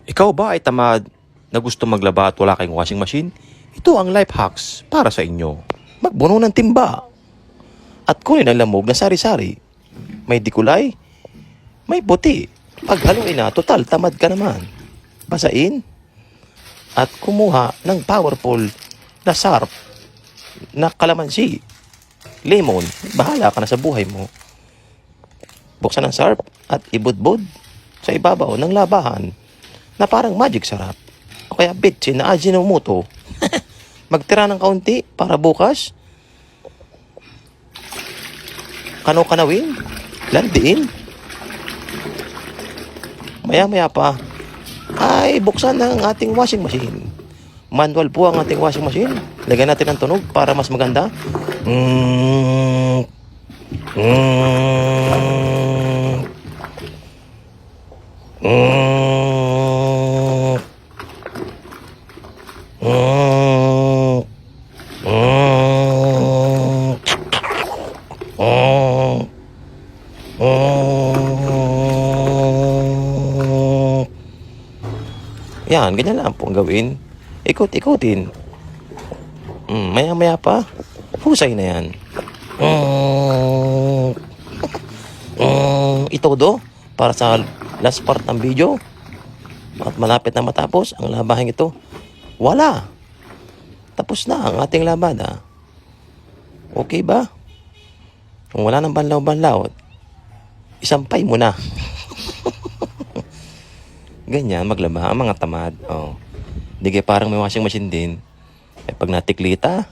Ikaw ba ay tamad na gusto maglaba at wala kayong washing machine? Ito ang life hacks para sa inyo. Magbuno ng timba at kunin ang lamog na sari-sari. May dikulay, may puti. Pag haluin na, total tamad ka naman. Basain at kumuha ng powerful na sarp na kalamansi. Lemon, bahala ka na sa buhay mo. Buksan ang sarp at ibudbud sa ibabaw ng labahan na parang magic sarap. O kaya bitchin na Ajinomoto. Magtira ng kaunti para bukas. Kano-kanawin. Landiin. Maya-maya pa ay buksan ng ating washing machine. Manual po ang ating washing machine. Lagyan natin ng tunog para mas maganda. Yan, ganyan lang po ang gawin. Ikot-ikutin. Maya-maya pa, husay na yan. Ito do, para sa last part ng video. At malapit na matapos ang labahan ito. Wala. Tapos na ang ating labada. Okay ba? Kung wala ng banlaw-banlaw, isampay mo na. Ganyan, maglaba ang mga tamad. Di kaya parang may washing machine din. Pag natiklita,